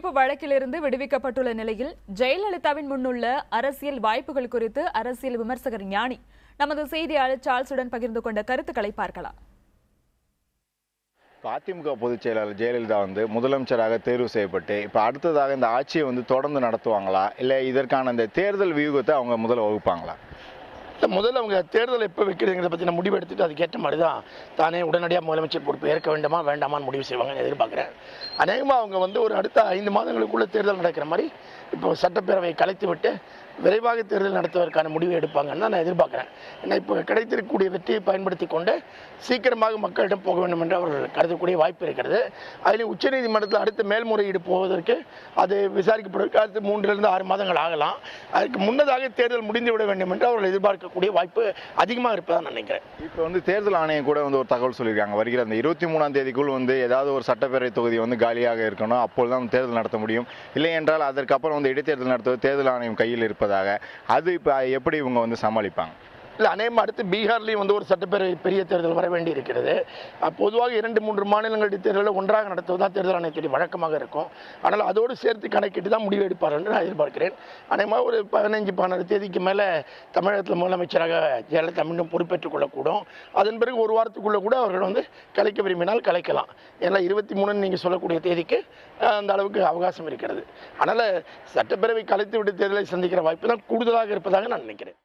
குற்றத்தடுப்பு வழக்கிலிருந்து விடுவிக்கப்பட்டுள்ள நிலையில் ஜெயலலிதாவின் முன்னுள்ள அரசியல் வாய்ப்புகள் குறித்து அரசியல் விமர்சகர் ஞானி நமது செய்தியாளர் சார்ல்ஸுடன் பகிர்ந்து கொண்ட கருத்துக்களை பார்க்கலாம். அதிமுக பொதுச் செயலாளர் ஜெயலலிதா முதலமைச்சராக தேர்வு செய்யப்பட்டு இப்போ அடுத்ததாக இந்த ஆட்சியை தொடர்ந்து நடத்துவாங்களா, இல்லை இதற்கான இந்த தேர்தல் வியூகத்தை அவங்க முதல்ல வகுப்பாங்களா? முதல்ல அவங்க தேர்தல் எப்போ வைக்கிறதுங்கிறத பற்றி நான் முடிவு எடுத்துட்டு அதுக்கேற்ற மாதிரி தான் தானே உடனடியாக முதலமைச்சர் பொறுப்பு ஏற்க வேண்டாமா வேண்டாமான்னு முடிவு செய்வாங்கன்னு எதிர்பார்க்குறேன். அநேகமாக அவங்க ஒரு அடுத்த 5 மாதங்களுக்குள்ள தேர்தல் நடக்கிற மாதிரி இப்போ சட்டப்பேரவையை கலைத்து விட்டு விரைவாக தேர்தல் நடத்துவதற்கான முடிவை எடுப்பாங்கன்னு தான் நான் எதிர்பார்க்குறேன். ஏன்னா இப்போ கிடைத்திருக்கக்கூடிய வெற்றியை பயன்படுத்தி கொண்டு சீக்கிரமாக மக்களிடம் போக வேண்டும் என்று அவர்கள் கருதக்கூடிய வாய்ப்பு இருக்கிறது. அதில் உச்சநீதிமன்றத்தில் அடுத்த மேல்முறையீடு போவதற்கு அது விசாரிக்கப்படுவதற்கு அடுத்து 3 to 6 மாதங்கள் ஆகலாம். அதுக்கு முன்னதாக தேர்தல் முடிந்து விட வேண்டும் என்று அவர்கள் எதிர்பார்க்கக்கூடிய வாய்ப்பு அதிகமாக இருப்பதாக நினைக்கிறேன். இப்போ தேர்தல் ஆணையம் கூட ஒரு தகவல் சொல்லியிருக்காங்க. வருகிற அந்த 23ஆம் தேதிக்குள் ஏதாவது ஒரு சட்டப்பேரவை தொகுதி காலியாக இருக்கணும், அப்போதுதான் தேர்தல் நடத்த முடியும். இல்லை என்றால் அதற்கப்புறம் இடைத்தேர்தல் நடத்துவது தேர்தல் ஆணையம் கையில் இருப்பதாக. அது இப்போ எப்படி இவங்க சமாளிப்பாங்க? இல்லை, அநேகமாக அடுத்து பீகார்லேயும் ஒரு சட்டப்பேரவை பெரிய தேர்தல் வர வேண்டி இருக்கிறது. பொதுவாக 2-3 மாநிலங்களுடைய தேர்தலை ஒன்றாக நடத்துவதுதான் தேர்தல் ஆணையத்துடைய வழக்கமாக இருக்கும். ஆனால் அதோடு சேர்த்து கணக்கிட்டு தான் முடிவு எடுப்பார் என்று நான் எதிர்பார்க்கிறேன். அநேகமாக ஒரு 15-16 தேதிக்கு மேலே தமிழகத்தில் முதலமைச்சராக ஜெயலலிதா மீண்டும் பொறுப்பேற்றுக் கொள்ளக்கூடும். அதன் பிறகு ஒரு வாரத்துக்குள்ளே கூட அவர்கள் கலைக்க விரும்பினால் கலைக்கலாம். ஏன்னா 23 நீங்கள் சொல்லக்கூடிய தேதிக்கு அந்த அளவுக்கு அவகாசம் இருக்கிறது. அதனால் சட்டப்பேரவை கலைத்து விட்டு தேர்தலை சந்திக்கிற வாய்ப்பு தான் கூடுதலாக இருப்பதாக நான் நினைக்கிறேன்.